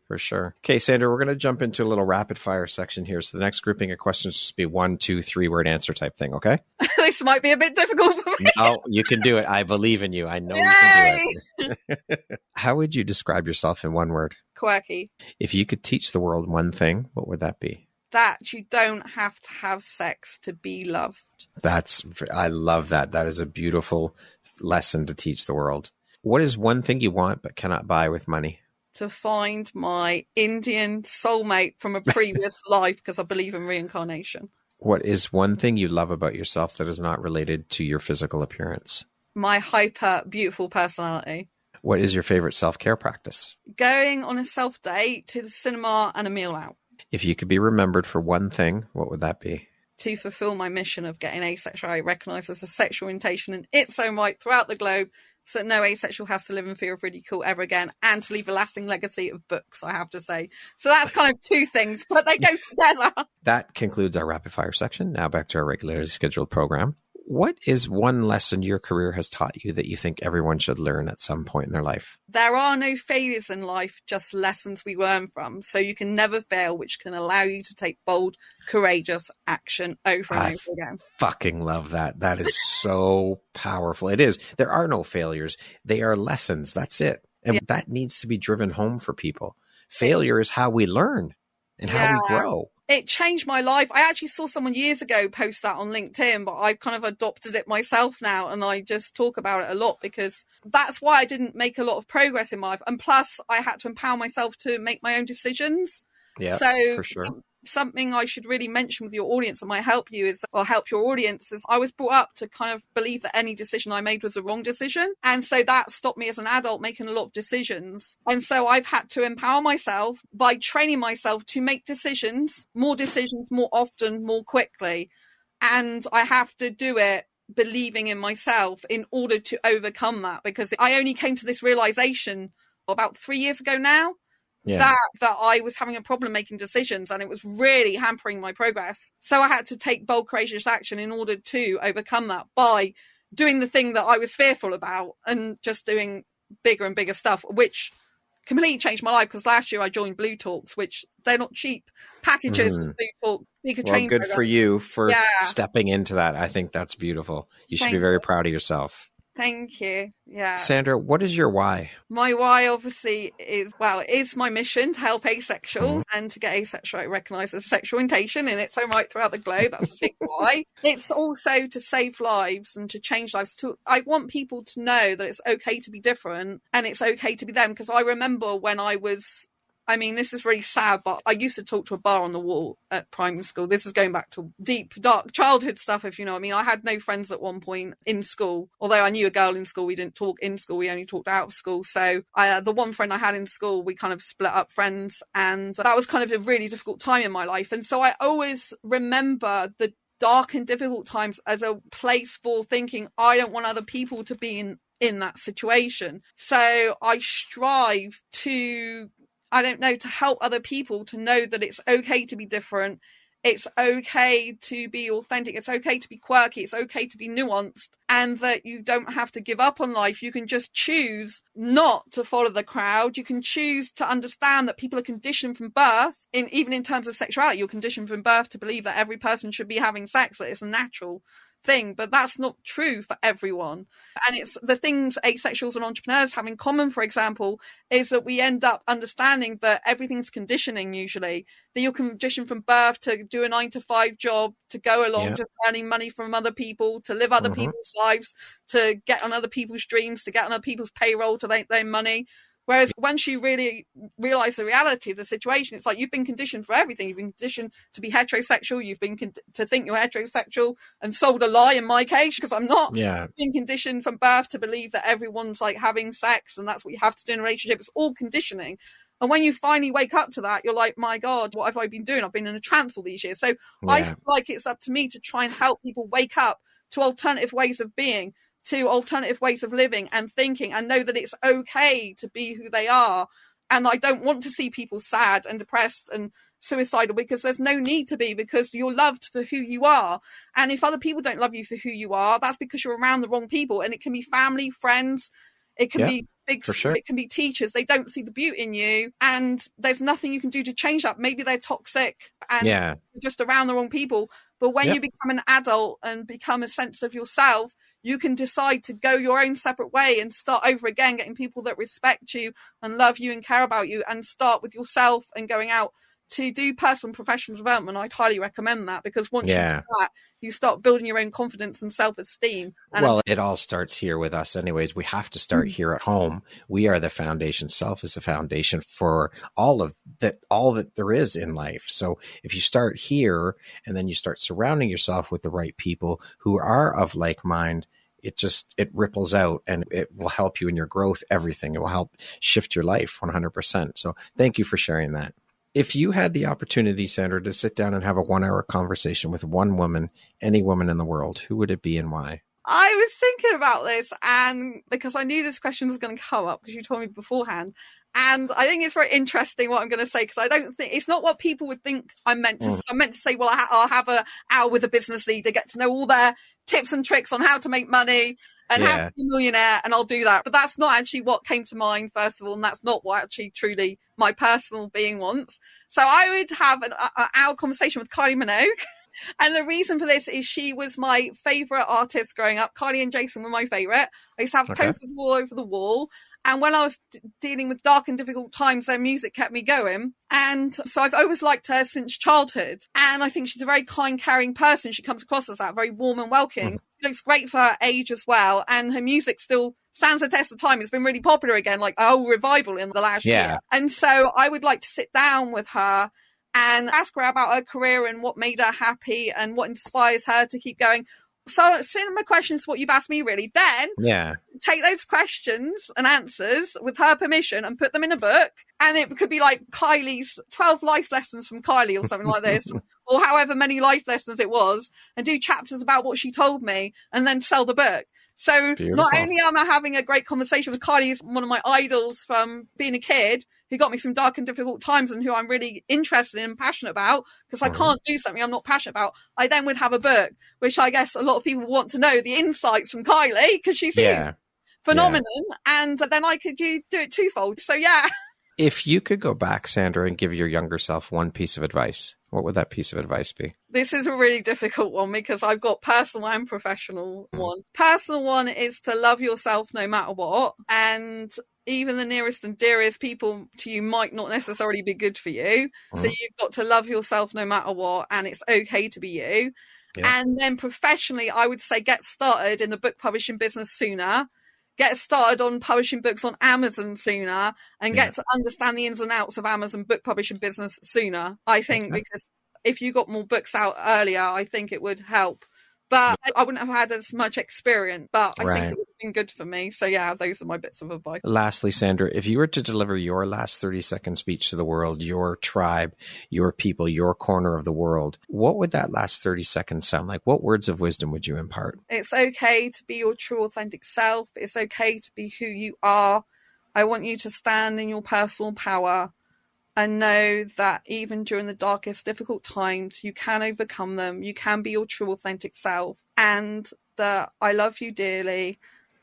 for sure. Okay, Sandra, we're going to jump into a little rapid fire section here. So the next grouping of questions will just be 1, 2, 3 word answer type thing, okay? This might be a bit difficult for me. No, you can do it. I believe in you. I know you can do it. How would you describe yourself in one word? Quirky. If you could teach the world one thing, what would that be? That you don't have to have sex to be loved. I love that. That is a beautiful lesson to teach the world. What is one thing you want but cannot buy with money? To find my Indian soulmate from a previous life, because I believe in reincarnation. What is one thing you love about yourself that is not related to your physical appearance? My hyper beautiful personality. What is your favorite self-care practice? Going on a self-date, to the cinema, and a meal out. If you could be remembered for one thing, what would that be? To fulfill my mission of getting asexuality recognised as a sexual orientation in its own right throughout the globe, so that no asexual has to live in fear of ridicule ever again, and to leave a lasting legacy of books, I have to say. So that's kind of two things, but they go together. That concludes our rapid fire section. Now back to our regularly scheduled program. What is one lesson your career has taught you that you think everyone should learn at some point in their life? There are no failures in life, just lessons we learn from. So you can never fail, which can allow you to take bold, courageous action over and over again. Fucking love that. That is so powerful. It is. There are no failures. They are lessons. That's it. And that needs to be driven home for people. Failure is how we learn and how we grow. It changed my life. I actually saw someone years ago post that on LinkedIn, but I've kind of adopted it myself now, and I just talk about it a lot because that's why I didn't make a lot of progress in my life. And plus, I had to empower myself to make my own decisions. Yeah, so for sure. Something I should really mention with your audience that might help you is, or help your audience, is I was brought up to kind of believe that any decision I made was the wrong decision. And so that stopped me as an adult making a lot of decisions. And so I've had to empower myself by training myself to make decisions more often, more quickly. And I have to do it believing in myself in order to overcome that, because I only came to this realization about 3 years ago now. That I was having a problem making decisions, and it was really hampering my progress. So I had to take bold, courageous action in order to overcome that by doing the thing that I was fearful about and just doing bigger and bigger stuff, which completely changed my life, because last year I joined Blue Talks, which they're not cheap packages for Blue Talk. Well, good for you for stepping into that. I think that's beautiful. You should be very proud of yourself. Thank you. Yeah. Sandra, what is your why? My why obviously is my mission to help asexuals and to get asexuality recognised as a sexual orientation in its own right throughout the globe. That's a big why. It's also to save lives and to change lives. I want people to know that it's okay to be different and it's okay to be them, because I remember when I was I mean, this is really sad, but I used to talk to a bar on the wall at primary school. This is going back to deep, dark childhood stuff, if you know what I mean. I had no friends at one point in school. Although I knew a girl in school, we didn't talk in school. We only talked out of school. So the one friend I had in school, we kind of split up friends. And that was kind of a really difficult time in my life. And so I always remember the dark and difficult times as a place for thinking, I don't want other people to be in that situation. So I strive to, I don't know, to help other people to know that it's okay to be different. It's okay to be authentic. It's okay to be quirky. It's okay to be nuanced, and that you don't have to give up on life. You can just choose not to follow the crowd. You can choose to understand that people are conditioned from birth, even in terms of sexuality, you're conditioned from birth to believe that every person should be having sex, that it's a natural thing, but that's not true for everyone. And it's the things asexuals and entrepreneurs have in common, for example, is that we end up understanding that everything's conditioning, usually that you're conditioned from birth to do a 9-to-5 job, to go along just earning money from other people, to live other people's lives, to get on other people's dreams, to get on other people's payroll, to make their money. Whereas once you really realize the reality of the situation, it's like you've been conditioned for everything. You've been conditioned to be heterosexual. You've been to think you're heterosexual and sold a lie in my case, because I'm not. Yeah. Been conditioned from birth to believe that everyone's like having sex and that's what you have to do in a relationship. It's all conditioning. And when you finally wake up to that, you're like, my God, what have I been doing? I've been in a trance all these years. So I feel like it's up to me to try and help people wake up to alternative ways of being, to alternative ways of living and thinking, and know that it's okay to be who they are. And I don't want to see people sad and depressed and suicidal, because there's no need to be, because you're loved for who you are. And if other people don't love you for who you are, that's because you're around the wrong people. And it can be family, friends, it can be big, sure. It can be teachers. They don't see the beauty in you, and there's nothing you can do to change that. Maybe they're toxic and you're just around the wrong people. But when you become an adult and become a sense of yourself, you can decide to go your own separate way and start over again, getting people that respect you and love you and care about you, and start with yourself and going out to do personal and professional development. I'd highly recommend that, because once you do that, you start building your own confidence and self-esteem. And well, it all starts here with us anyways. We have to start here at home. We are the foundation. Self is the foundation for all that there is in life. So if you start here and then you start surrounding yourself with the right people who are of like mind, it ripples out, and it will help you in your growth, everything. It will help shift your life 100%. So thank you for sharing that. If you had the opportunity, Sandra, to sit down and have a 1-hour conversation with one woman, any woman in the world, who would it be and why? I was thinking about this, and because I knew this question was going to come up because you told me beforehand. And I think it's very interesting what I'm going to say, because I don't think it's not what people would think I'm meant to. I'm meant to say, well, I'll have an hour with a business leader, get to know all their tips and tricks on how to make money and how to be a millionaire, and I'll do that. But that's not actually what came to mind, first of all, and that's not what actually truly my personal being wants. So I would have an hour conversation with Kylie Minogue. And the reason for this is she was my favourite artist growing up. Kylie and Jason were my favourite. I used to have posters all over the wall. And when I was dealing with dark and difficult times, their music kept me going. And so I've always liked her since childhood. And I think she's a very kind, caring person. She comes across as that, very warm and welcoming. She looks great for her age as well. And her music still stands the test of time. It's been really popular again, like a whole revival in the last year. And so I would like to sit down with her and ask her about her career and what made her happy and what inspires her to keep going. So similar questions to what you've asked me, really. Then take those questions and answers with her permission and put them in a book. And it could be like Kylie's 12 life lessons from Kylie or something like this, or however many life lessons it was, and do chapters about what she told me, and then sell the book. So not only am I having a great conversation with Kylie, who's one of my idols from being a kid, who got me through dark and difficult times and who I'm really interested in and passionate about, because I can't do something I'm not passionate about. I then would have a book, which I guess a lot of people want to know the insights from Kylie, because she's a phenomenon. And then I could do it twofold. So If you could go back, Sandra, and give your younger self one piece of advice, what would that piece of advice be? This is a really difficult one, because I've got personal and professional one. Personal one is to love yourself no matter what. And even the nearest and dearest people to you might not necessarily be good for you. So you've got to love yourself no matter what, and it's okay to be you. And then professionally, I would say get started in the book publishing business sooner. get started on publishing books on Amazon sooner and get to understand the ins and outs of Amazon book publishing business sooner. I think because if you got more books out earlier, I think it would help. But I wouldn't have had as much experience, but I think it would have been good for me. So yeah, those are my bits of advice. Lastly, Sandra, if you were to deliver your last 30-second speech to the world, your tribe, your people, your corner of the world, what would that last 30 seconds sound like? What words of wisdom would you impart? It's okay to be your true, authentic self. It's okay to be who you are. I want you to stand in your personal power and know that even during the darkest, difficult times, you can overcome them. You can be your true, authentic self. And that I love you dearly.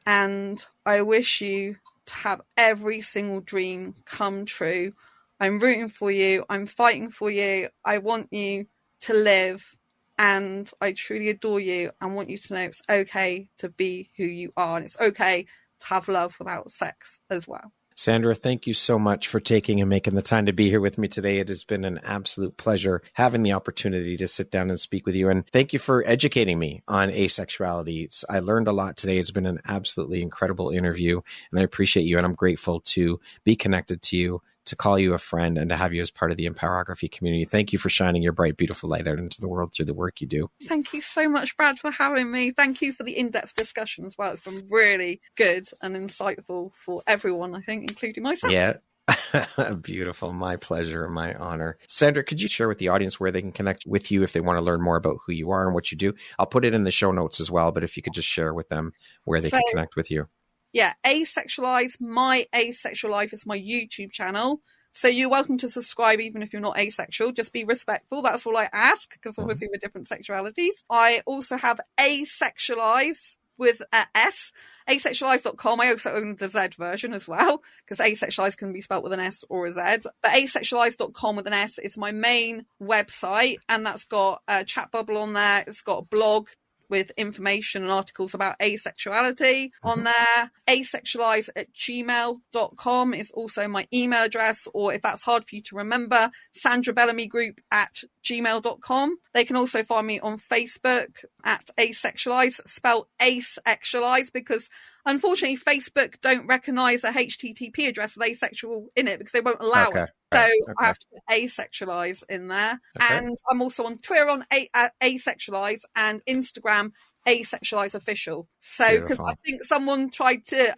And I wish you to have every single dream come true. I'm rooting for you. I'm fighting for you. I want you to live. And I truly adore you and want you to know it's okay to be who you are. And it's okay to have love without sex as well. Sandra, thank you so much for taking and making the time to be here with me today. It has been an absolute pleasure having the opportunity to sit down and speak with you. And thank you for educating me on asexuality. I learned a lot today. It's been an absolutely incredible interview, and I appreciate you. And I'm grateful to be connected to you, to call you a friend, and to have you as part of the Empowerography community. Thank you for shining your bright, beautiful light out into the world through the work you do. Thank you so much, Brad, for having me. Thank you for the in-depth discussion as well. It's been really good and insightful for everyone, I think, including myself. Yeah. Beautiful. My pleasure and my honor. Sandra, could you share with the audience where they can connect with you if they want to learn more about who you are and what you do? I'll put it in the show notes as well, but if you could just share with them where they can connect with you. Yeah, Asexualize, My Asexual Life is my YouTube channel. So you're welcome to subscribe even if you're not asexual. Just be respectful. That's all I ask, because obviously we're different sexualities. I also have Asexualize with an S, asexualize.com. I also own the Z version as well, because asexualize can be spelled with an S or a Z. But asexualize.com with an S is my main website, and that's got a chat bubble on there. It's got a blog with information and articles about asexuality on there. asexualize@gmail.com is also my email address, or if that's hard for you to remember, sandrabellamygroup@gmail.com. They can also find me on Facebook at asexualize, spelled asexualize, because unfortunately Facebook don't recognize a HTTP address with asexual in it because they won't allow it. So I have to put asexualize in there. And I'm also on Twitter on asexualize, and Instagram asexualize official. So because I think someone tried to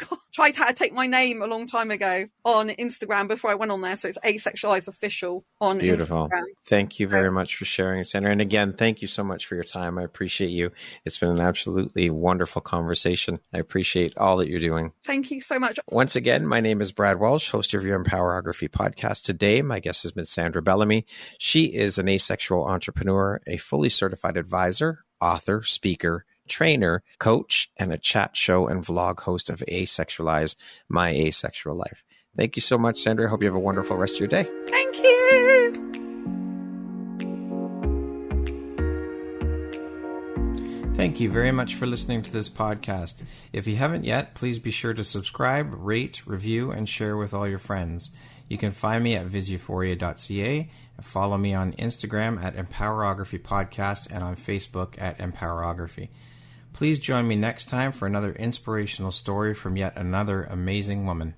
take my name a long time ago on Instagram before I went on there. So it's asexualize official on Instagram. Thank you very much for sharing, Sandra. And again, thank you so much for your time. I appreciate you. It's been an absolutely wonderful conversation. I appreciate all that you're doing. Thank you so much. Once again, my name is Brad Walsh, host of your Empowerography podcast. Today, my guest has been Sandra Bellamy. She is an asexual entrepreneur, a fully certified advisor, author, speaker, trainer, coach, and a chat show and vlog host of Asexualize, My Asexual Life. Thank you so much, Sandra. I hope you have a wonderful rest of your day. Thank you. Thank you very much for listening to this podcast. If you haven't yet, please be sure to subscribe, rate, review, and share with all your friends. You can find me at visuphoria.ca and follow me on Instagram at Empowerography Podcast and on Facebook at Empowerography. Please join me next time for another inspirational story from yet another amazing woman.